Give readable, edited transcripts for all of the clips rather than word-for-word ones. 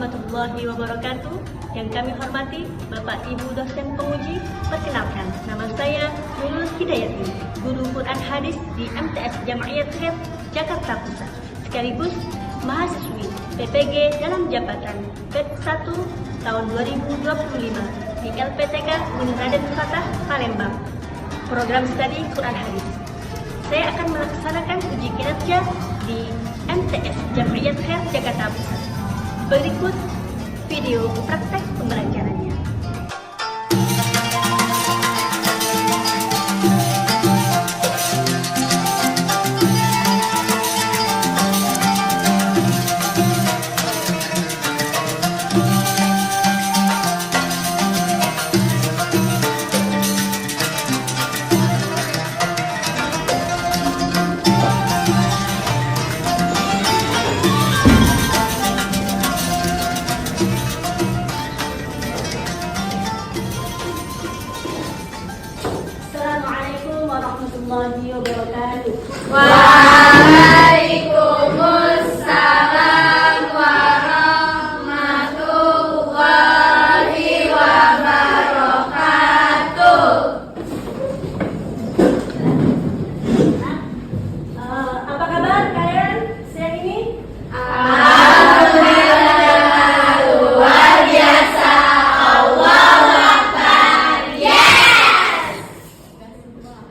warahmatullahi wabarakatuh. Yang kami hormati Bapak Ibu dosen penguji. Perkenalkan, nama saya Nurul Hidayati, guru Quran Hadis di MTS Jam'iyat Khair Jakarta Pusat, sekaligus mahasiswi PPG dalam jabatan PET 1 tahun 2025 di LPTK Gunung Raden Fatah, Palembang, program studi Quran Hadis. Saya akan melaksanakan uji kinerja di MTS Jam'iyat Khair Jakarta Pusat. Berikut video praktek pembelajarannya. Assalamualaikum warahmatullahi wabarakatuh. Waalaikumsalam warahmatullahi wabarakatuh. Apa kabar kalian siang ini? Alhamdulillah, luar biasa. Allahu Akbar. Yes.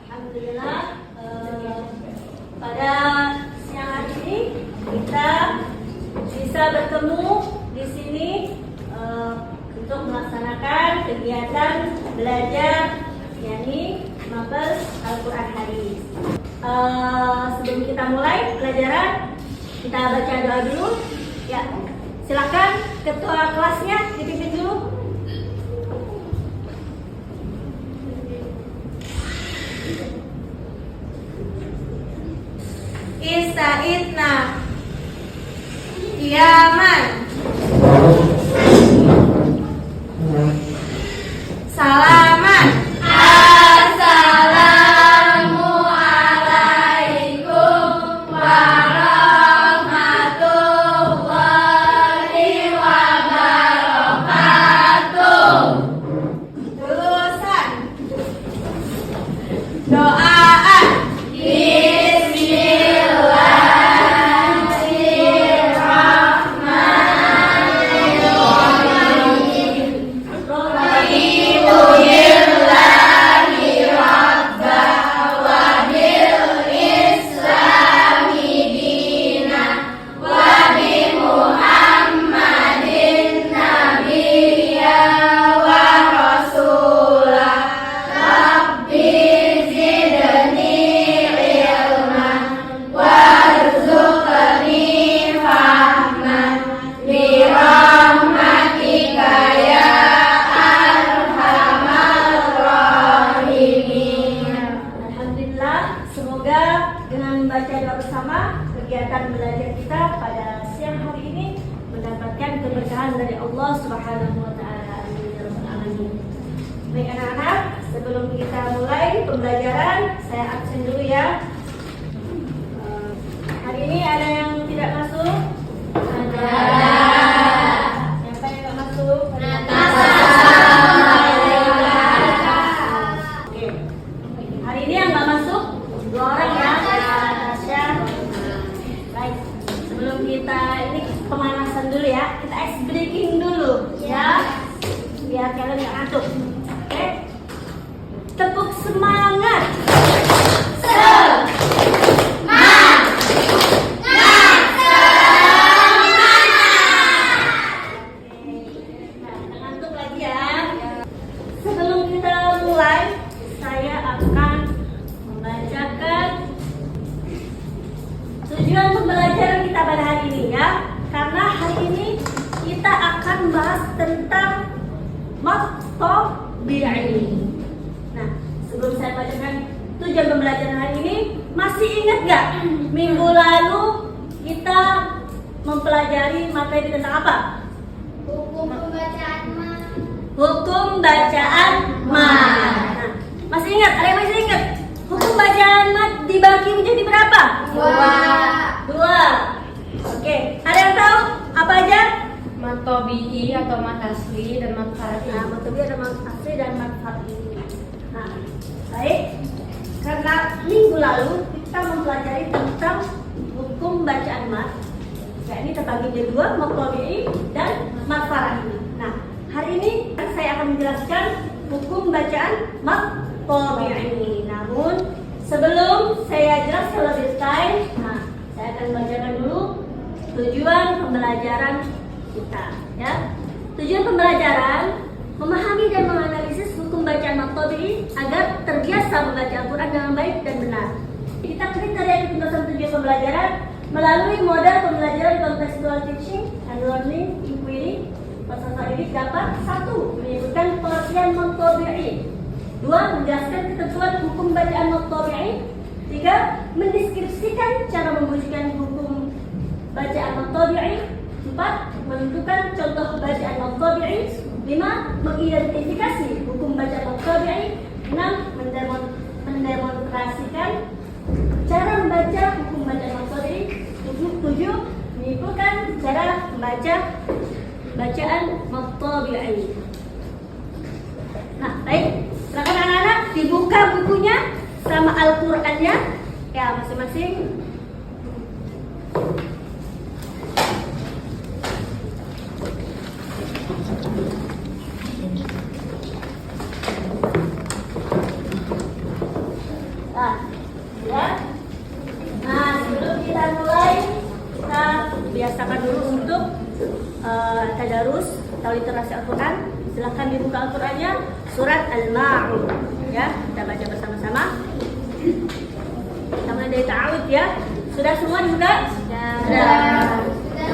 Alhamdulillah, pada siang hari ini kita bisa bertemu di sini untuk melaksanakan kegiatan belajar yakni Mabes Al-Quran Hadis. Sebelum kita mulai pelajaran, kita baca doa dulu. Ya, silakan ketua kelasnya dipimpin dulu. Ista'idna Yaman Salaman. Assalamualaikum warahmatullahi wabarakatuh. Lulusan doaan. Semoga dengan membaca doa bersama, kegiatan belajar kita pada siang hari ini mendapatkan keberkahan dari Allah Subhanahu wa Ta'ala. Amin ya rabbal alamin. Baik anak-anak, sebelum kita mulai pembelajaran, saya absen dulu ya. Hari ini ada yang tidak masuk? Ada. Siapa yang tidak masuk? Oke. Hari ini yang nggak masuk 2 orang ya. Tasya. Baik. Sebelum kita ini pemanasan dulu ya, kita ice breaking dulu ya, biar kalian nggak ngantuk. Oke. Tepuk semangat. Ngantuk lagi ya. Sebelum kita mulai, saya akan membacakan tujuan pembelajaran kita pada hari ini ya. Karena hari ini kita akan bahas tentang matabi'i. Nah, sebelum saya bacakan tujuan pembelajaran hari ini, masih ingat gak minggu lalu kita mempelajari materi tentang apa? Hukum pembacaan ma. Hukum bacaan mad. Nah, masih ingat? Ada yang masih ingat? Hukum bacaan mad dibagi menjadi berapa? 2. 2. Oke, ada yang tahu apa aja? mat tabi'i atau mat asli dan mat far'i. Nah, mat tabi'i ada mat asli dan mat far'i. Nah, baik. Karena minggu lalu kita mempelajari tentang hukum bacaan mat. Ya, ini terbagi jadi dua, mat tabi'i dan mat far'i. Nah, hari ini saya akan menjelaskan hukum bacaan mat tabi'i. Namun sebelum saya jelaskan lebih detail, nah, saya akan bacakan dulu tujuan pembelajaran kita. Ya, tujuan pembelajaran memahami dan menganalisis hukum bacaan mat tabi'i agar terbiasa membaca Al-Quran dengan baik dan benar. Kita kriteria ketuntasan tujuan pembelajaran melalui model pembelajaran contextual teaching and learning inquiry. Peserta ini dapat 1. Menyebutkan pengertian mat tabi'i, 2. Menjelaskan ketentuan hukum bacaan mat tabi'i, 3. Mendeskripsikan cara membunyikan hukum bacaan mat tabi'i, 4. Menentukan contoh bacaan mat tabi'i, 5. Mengidentifikasi hukum bacaan mat tabi'i, 6. Mendemonstrasikan cara membaca hukum bacaan mat tabi'i, 7. Menyimpulkan cara membaca bacaan mat tabi'i. Nah, baik. Silakan anak-anak dibuka bukunya sama Al-Qur'annya ya masing-masing. Nah, ya. Nah, sebelum kita mulai, kita biasakan dulu untuk tadarus atau literasi Al-Quran. Silahkan dibuka Al-Qurannya, surat Al-Ma'un. Ya, kita baca bersama-sama. Kita mulai dari ta'awud ya. Sudah semua dibuka? Sudah.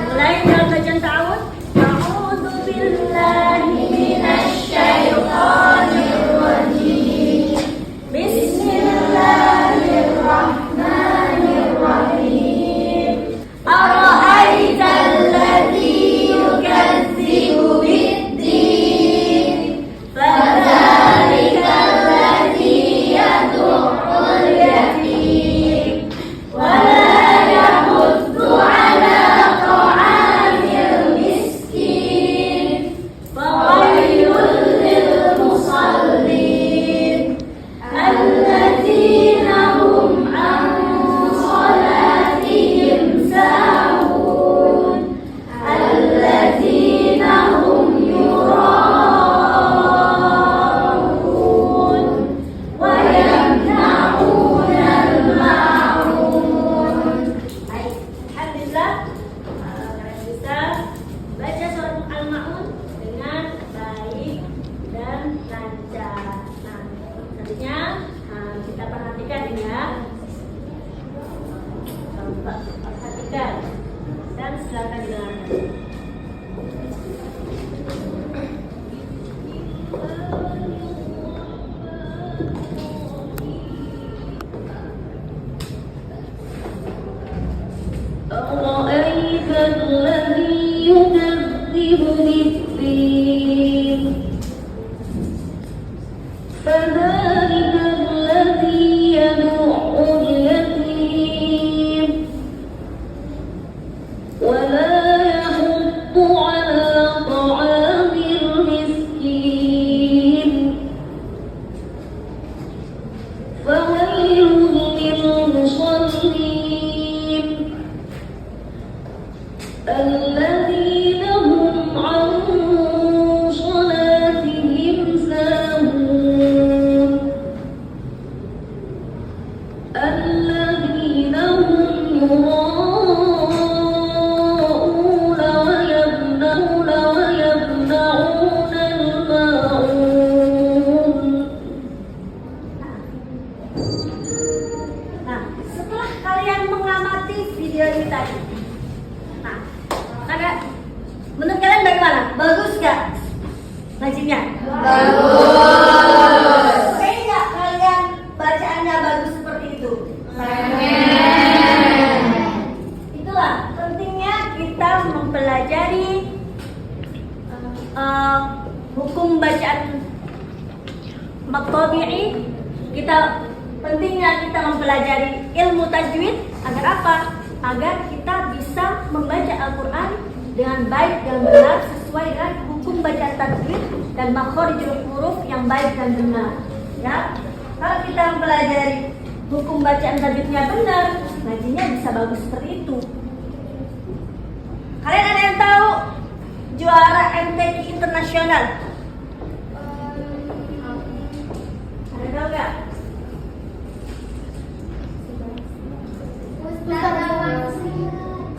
Mulai dengan bacaan ta'awud. A'udzu billahi minasy syaithanir rajim. Bismillahirrahmanirrahim. Ara'aital ladzi yukazzibu bid-din. Fadzalikal ladzi yad'ul yatim wa la yahuddu 'ala ta'amil miskin. Fawailul lil musallin alladzina hum 'an salatihim sahun alladzina hum yura'un wa yamna'unal ma'un. Baik, alhamdulillah kalian bisa baca surat Al-Ma'un dengan baik dan lancar. Nah, selanjutnya kita perhatikan ini ya. Coba perhatikan dan silakan didengarkan. أرأيت الذي يكذب بالدين فذلك الذي يدع اليتيم ولا يحض على طعام المسكين فويل للمصلين الذين هم عن صلاتهم ساهون الذين هم يراءون ويمنعون الماعون. Nah, setelah kalian mengamati video ini tadi, nah, menurut kalian bagaimana? Bagus gak ngajinya? Bagus. Oke nggak kalian bacaannya bagus seperti itu? Itulah pentingnya kita mempelajari hukum bacaan mat tabi'i. Pentingnya kita mempelajari ilmu tajwid agar apa? Agar kita bisa membaca Al-Quran dengan baik dan benar sesuai dengan hukum bacaan tajwid dan makharijul huruf yang baik dan benar. Ya, kalau kita mempelajari hukum bacaan tajwidnya benar, ngajinya bisa bagus seperti itu. Kalian ada yang tahu juara MTQ internasional? Ada tahu nggak?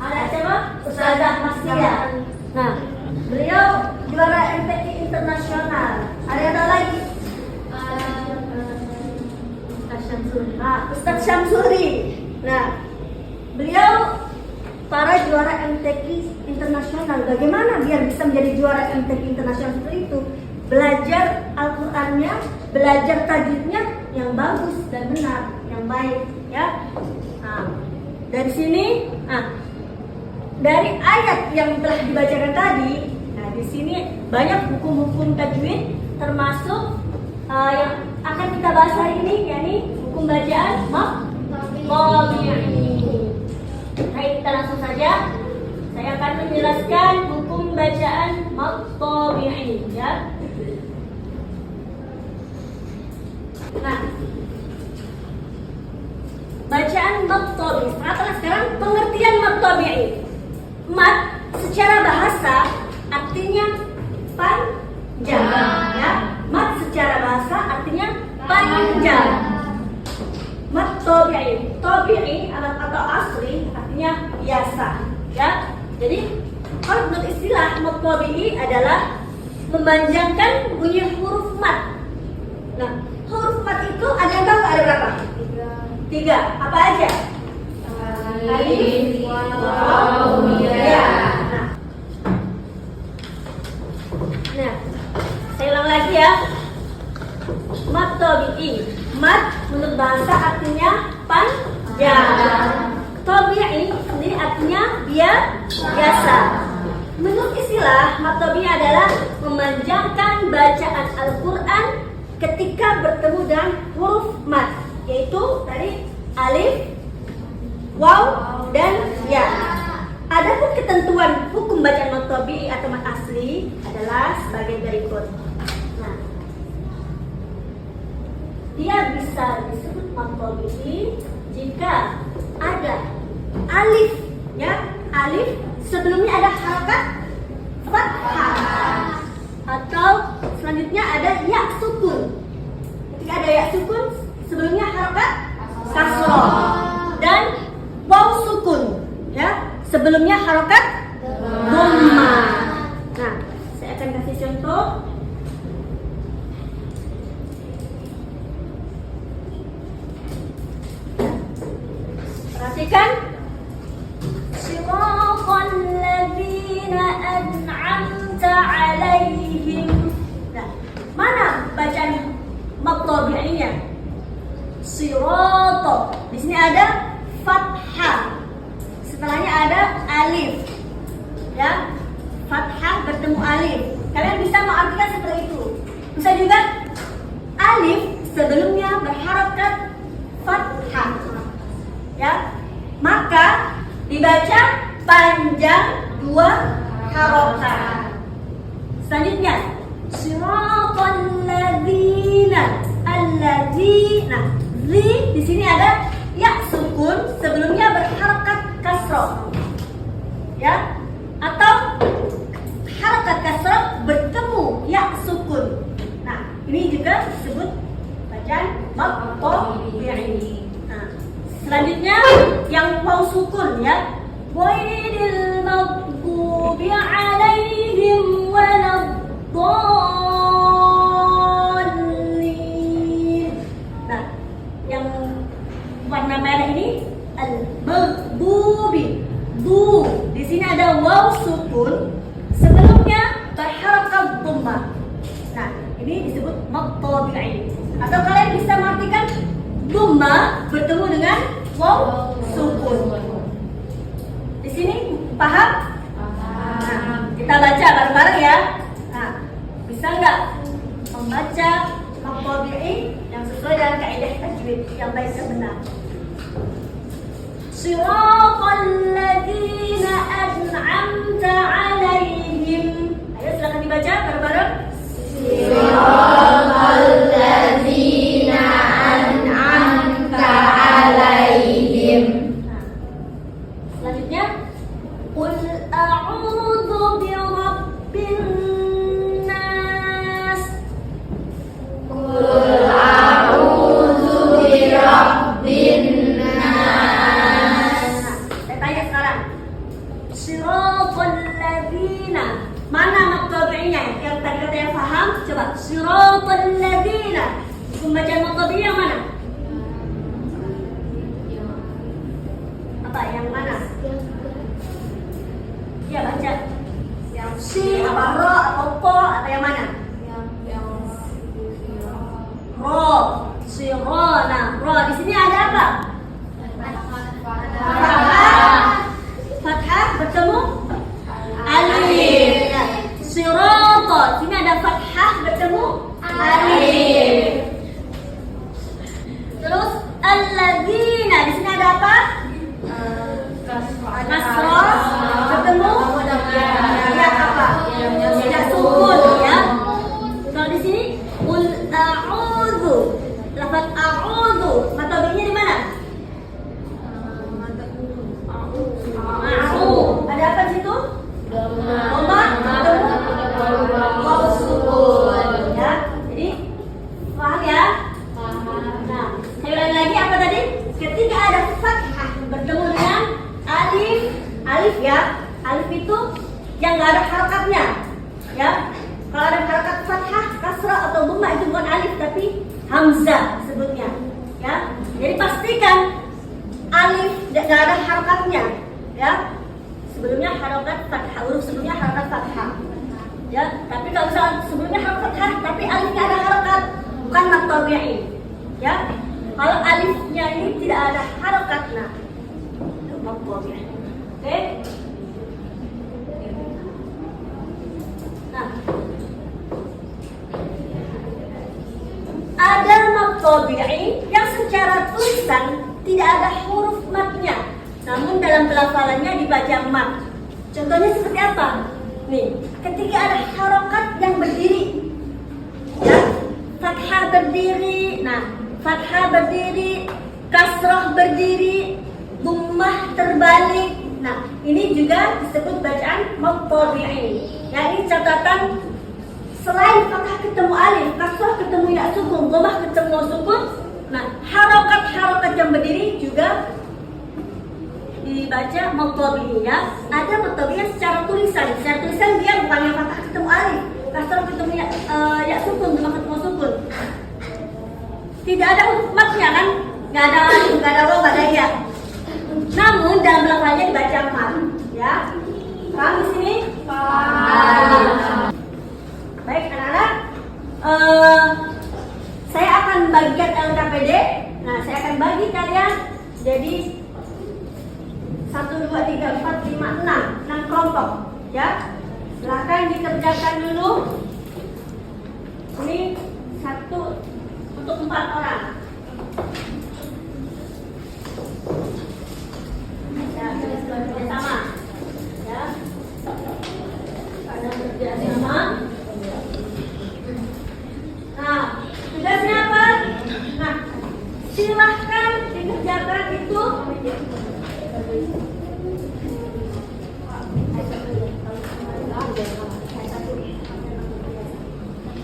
Ada siapa? Ustazah Masya. Nah, beliau juara MTQ internasional. Ada yang tahu lagi? Ustaz Syamsuri. Nah, beliau para juara MTQ internasional. Bagaimana biar bisa menjadi juara MTQ internasional seperti itu? Belajar Al-Qur'annya, belajar tajwidnya yang bagus dan benar, yang baik, ya. Nah, dari sini, dari ayat yang telah dibacakan tadi, nah di sini banyak hukum-hukum tajwid, termasuk yang akan kita bahas hari ini, yakni hukum bacaan maqtabi'i. Baik, kita langsung saja. Saya akan menjelaskan hukum bacaan maqtabi'i, ya. Nah, bacaan maqtabi. Sekarang pengertian maqtabi'i. Mat secara bahasa artinya panjang, ya. Mat secara bahasa artinya panjang. Mat tabi'i. Tabi'i atau asli artinya biasa, ya. Jadi kalau menurut istilah mat tabi'i adalah memanjangkan bunyi huruf mat. Nah, huruf mat itu ada yang tahu ada berapa? 3. Apa aja? Alif, waw, ya. Nah, saya ulang lagi ya. Mat tabi'i. Mat menurut bahasa artinya panjang. Tabi'i sendiri artinya biasa. Menurut istilah, mat tabi'i adalah memanjangkan bacaan Al-Quran ketika bertemu dengan huruf mat, yaitu tadi alif, waw, dan ya. Adapun ketentuan hukum bacaan mat tabi'i atau mat asli adalah sebagai berikut. Nah, dia bisa disebut mat tabi'i jika ada alif, ya, alif sebelumnya ada harakat fathah, atau selanjutnya ada ya sukun. Ketika ada ya sukun sebelumnya harakat kasroh, dan waw sukun, ya, sebelumnya harakat dhammah. Nah, saya akan kasih contoh. Perhatikan. Siratal ladzina an'amta 'alaihim. Nah, mana bacaan maqtabi'inya? Siratal. Di sini ada fathah. Setelahnya ada alif, ya, fathah bertemu alif. Kalian bisa mengartikan seperti itu. Bisa juga alif sebelumnya berharakat fathah, ya, maka dibaca panjang 2 harokat. Selanjutnya siratal ladzina, alladzina. Zi di sini ada ya sukun sebelumnya berharakat kasroh, ya, atau harakat kasroh bertemu ya sukun. Nah, ini juga disebut bacaan maqtabi'i. Nah, selanjutnya yang waw sukun, ya, ghairil maghdubi 'alaihim waladdallin. Nah, yang warna merah ini al-maghdubi. Du di sini ada waw sukun sebelumnya berharakat dhammah. Nah, ini disebut maqtabi'i. Atau kalian bisa mengartikan dhammah bertemu dengan waw sukun. Di sini paham? Nah, kita baca bareng-bareng ya. Nah, bisa nggak membaca maqtabi'i yang sesuai dengan kaidah tajwid yang baik dan benar? Siratal ladzina an'amta 'alaihim Binnas. Saya tanya sekarang. Siratal ladzina. Mana mat tabi'inya? Yang tadi katanya paham? Coba. Siratal ladzina. Pembacaan mat tabi'i yang mana? Apa? Yang mana? Ya baca. Yang si, apa ro, atau ko, atau yang mana? Ro. Si ro. Nah, ro di sini ada apa? Fathah bertemu alif. Ya. Sirata, sini ada fathah bertemu alif. Terus alladzina, di sini ada apa? Kasrah bertemu ya apa? Ya sukun ya. Kalau di sini qul a'udzu. Lafaz a'udzu, mata B-nya di mana? Ma'u. Ada apa di situ? Dhamma waw sukun ya. Jadi paham ya? Nah, saya ulangi lagi apa tadi? Ketika ada fathah bertemu dengan alif ya. Alif itu yang nggak ada harakatnya ya. Kalau ada harakat fathah, kasrah atau dhamma itu bukan alif tapi hamzah sebutnya ya. Jadi pastikan alif nggak ada harakatnya ya. Sebelumnya harakat fathah, huruf sebelumnya harakat fathah ya. Tapi kalau misalnya sebelumnya harakat fathah tapi alifnya ada harakat, bukan mat tabi'i ya. Kalau alifnya ini tidak ada harakat, nah itu mat tabi'i. Oke. Nah, ada mat tabi'i yang secara tulisan tidak ada huruf matnya, namun dalam pelafalannya dibaca mat. Contohnya seperti apa? Nih, ketika ada harokat yang berdiri, ya, fathah berdiri, nah, fathah berdiri, kasrah berdiri, dhammah terbalik. Nah, ini juga disebut bacaan mat tabi'i. Ya, ini catatan. Selain fathah ketemu alif, kasrah ketemu ya sukun, dhammah ketemu sukun, nah harokat yang berdiri juga dibaca mat tabi'i ya. Ada mat tabi'i secara tulisan. Secara tulisan dia bukan yang fathah ketemu alif, kasrah ketemu ya sukun, dhammah ketemu sukun. Tidak ada huruf matnya kan? Nggak ada alif, nggak ada waw, nggak ada ya. Namun dalam lafaznya dibaca mat ya. Paham di sini? Paham. Baik anak-anak, saya akan bagikan LKPD. Nah, saya akan bagi kalian jadi 1, 2, 3, 4, 5, 6 kelompok ya. Silakan dikerjakan dulu. Ini 1 untuk 4 orang. Ya, bekerja sama ya. Pada bekerja sama. Nah, tugasnya apa? Nah, silahkan dikerjakan itu.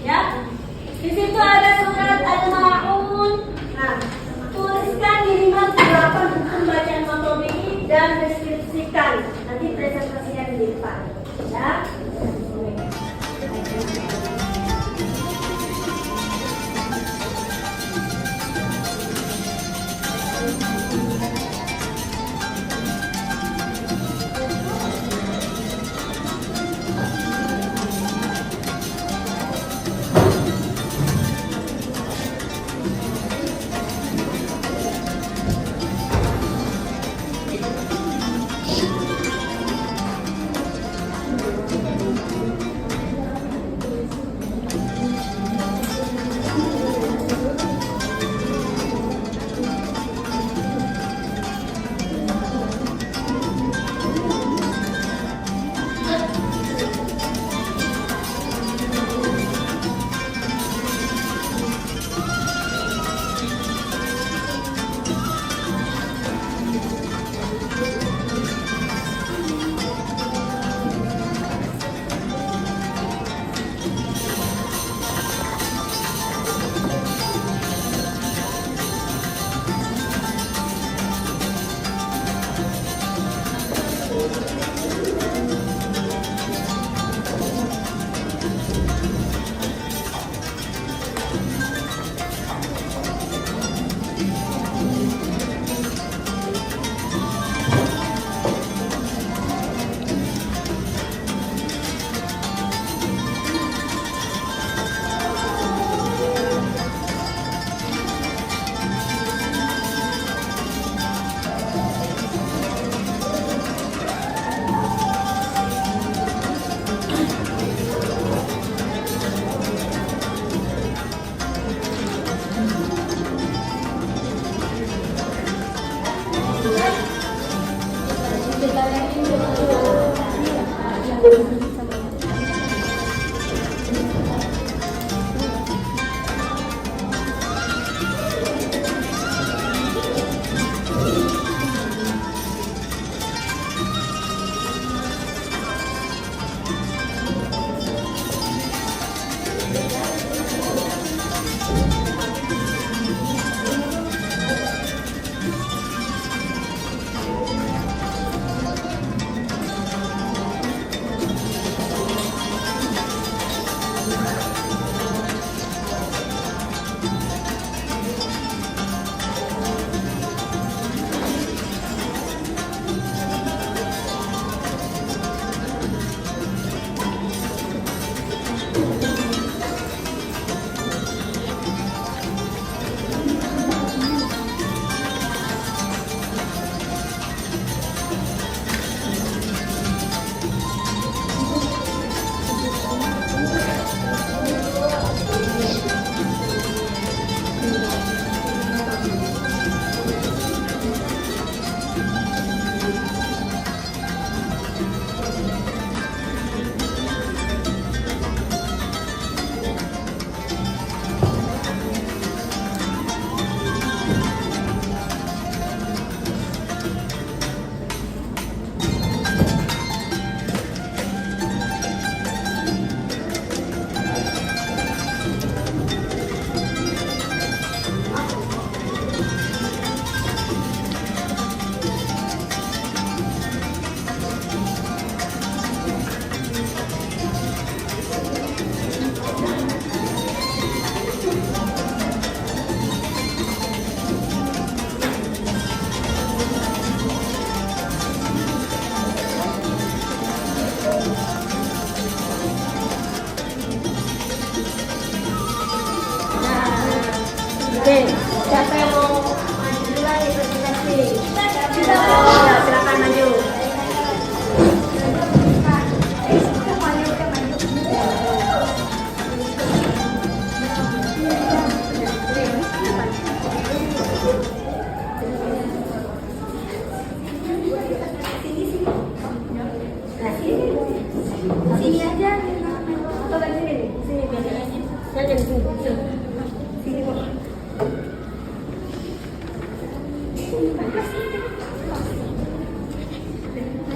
Ya, di situ ada surat Al-Ma'un. Nah, tuliskan minimal 8 buku bacaan mat tabi'i dan deskripsikan. Nanti presentasinya di depan. Ya.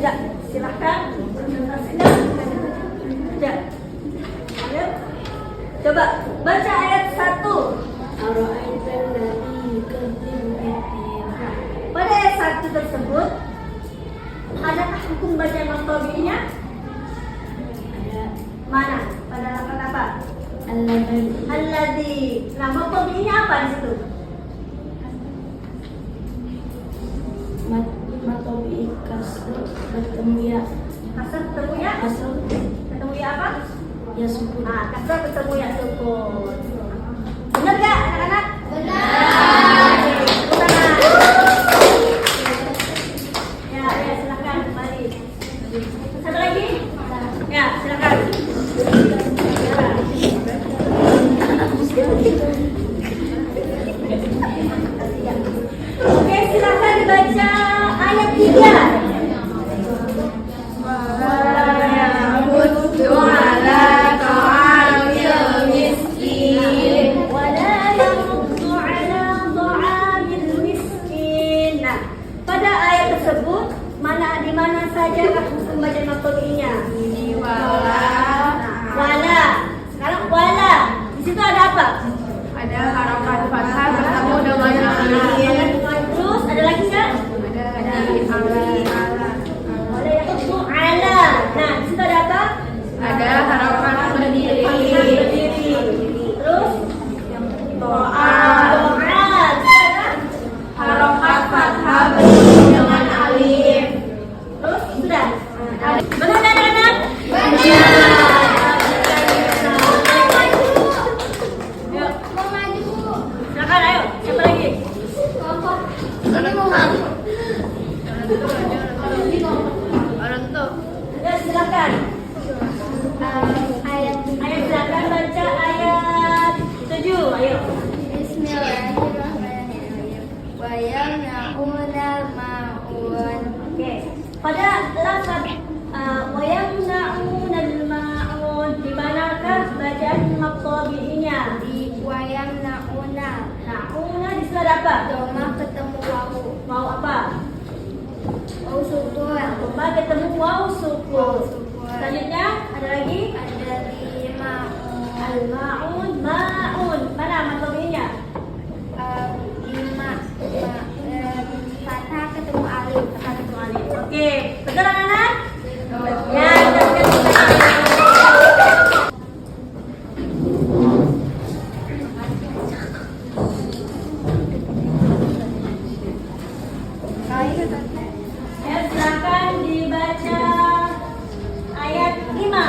Ya, silakan. Ya. Ayo. Coba baca ayat 1. Pada ayat 1 tersebut, adakah hukum baca maqtabi'nya? Mana? Pada lafaz apa? Alladzi. Nah, maqtabi'nya apa di situ? Matobi kasr bertemu ya. Kasar ketemu ya? Ketemu ya apa? Ya sukun. Nah, kasar ketemu ya sukun. Benar gak anak-anak? Benar. Ya, silakan kembali. Satu lagi? Ya, silakan. Oke, silakan dibaca ayat 3. Wala yahuddu ala ta'amil miskin. Nah, pada ayat tersebut di mana saja hukum baca maqtabi'nya? Wala. Sekarang wala. Di situ ada apa? Ada harakat fathah bertemu dengan alif. Terus ada lagi nggak? Ada ala. Wala yahuddu ala. Nah, di situ ada apa? Ada harakat berdiri. Terus To'al. doa. Harakat fathah bertemu dengan alif. Terus sudah. Benar kan anak-anak? Yuk, silakan ayo. Siapa lagi? Ya, silakan. Ayat silakan baca ayat 7. Ayo. Bismillahirrahmanirrahim. Wa yamna'unal ma'un. Oke. Pada lafaz wa yamna'unal ma'un, di manakah bacaan maqtabi'nya? Di wa yamna'una. Na'una di situ ada apa? Doma ketemu wawu. Mau apa? Wawu sukun. Doma ketemu wawu sukun. Sukun. Selanjutnya ada lagi Ada lima'un. al-ma'un, ma'un. Mana maqtabi'nya? Lima. Fathah ketemu alif. Oke, betul anak-anak? Ya, silakan dibaca ayat 5.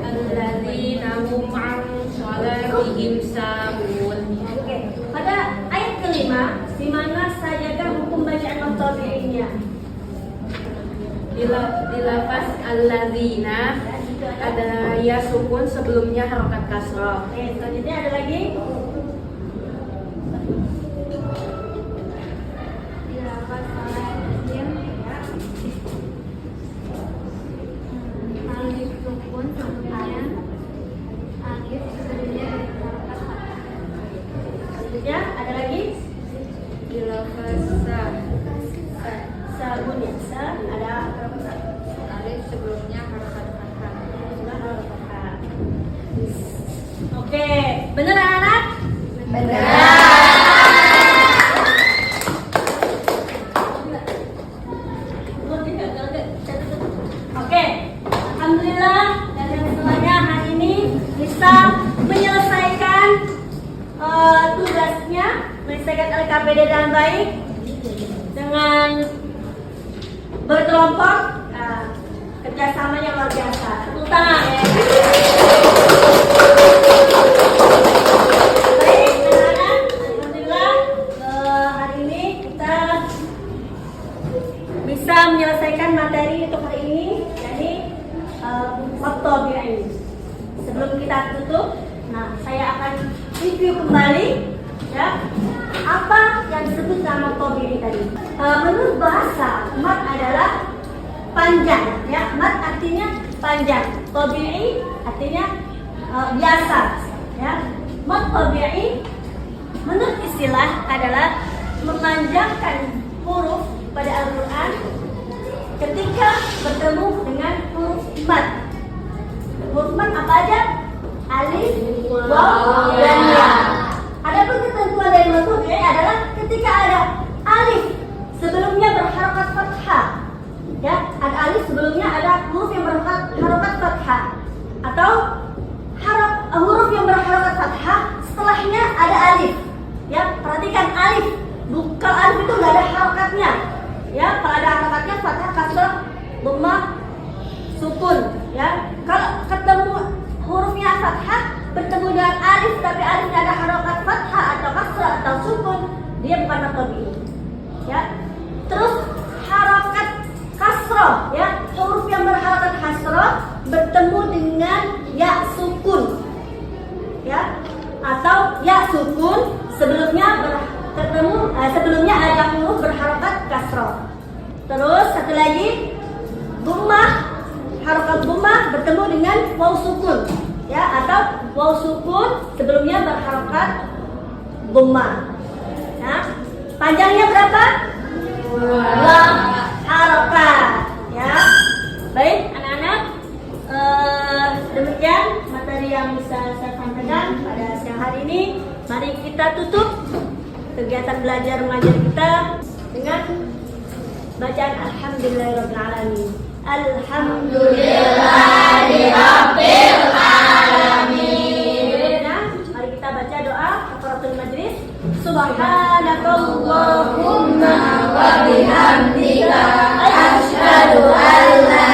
Alladzina hum an shalatihim sahun. Oke, pada ayat kelima, di mana sajakah hukum bacaan maqtabi'nya? Di lafaz alladzina ada ya sukun sebelumnya harakat kasrah. Oke, selanjutnya ada lagi? Dilafaz alaihi. Alif sukun sebelumnya. Alif sebelumnya harakat fathah. Selanjutnya ada lagi? Di lafaz Sabun ya, ada alif sebelumnya harakat fathah. Oke, benar anak-anak? Oke, alhamdulillah dari semuanya hari ini bisa menyelesaikan tugasnya, menyelesaikan LKPD dengan baik dengan berkelompok, kerjasamanya luar biasa. Tepuk tangan. Baik, anak-anak, alhamdulillah hari ini kita bisa menyelesaikan materi untuk hari ini, yakni maqtabi'in. Sebelum kita tutup, nah saya akan review kembali ya apa yang disebut nama maqtabi'in tadi. Menurut bahasa, mat adalah panjang, ya. Mat artinya panjang. Tabi'i artinya biasa, ya. Mat tabi'i memanjangkan huruf pada Al-Quran ketika bertemu dengan huruf mad. Huruf mad apa aja? Alif, waw, dan ya. Adapun ketentuan dari metode adalah ketika ada alif sebelumnya berharokat fathah, ya, ada alif sebelumnya ada huruf yang berharokat fathah, atau huruf yang berharokat fathah setelahnya ada alif. Ya, perhatikan alif. Kalau alif itu nggak ada harokatnya, ya. Kalau ada harokatnya fathah, kasrah, dhammah, sukun, ya. Kalau ketemu hurufnya fathah bertemu dengan alif tapi alifnya ada harokat fathah atau kasrah atau sukun, dia bukan mad tabi'i, ya. Terus harokat kasrah, ya, huruf yang berharokat kasrah bertemu dengan ya sukun, ya, atau ya sukun sebelumnya sebelumnya ada huruf berharokat kasrah. Terus satu lagi dhammah, harokat dhammah bertemu dengan waw sukun, ya, atau waw sukun sebelumnya berharokat dhammah. Nah, panjangnya berapa? 2 harokat, ya. Baik anak-anak, demikian materi yang bisa saya sampaikan pada siang hari ini. Mari kita tutup kegiatan belajar mengajar kita dengan bacaan Alhamdulillahirabbil alamin. Alhamdulillahirabbil alamin. Nah, mari kita baca doa kafaratul majlis. Subhanakallahumma wa bihamdika asyhadu an la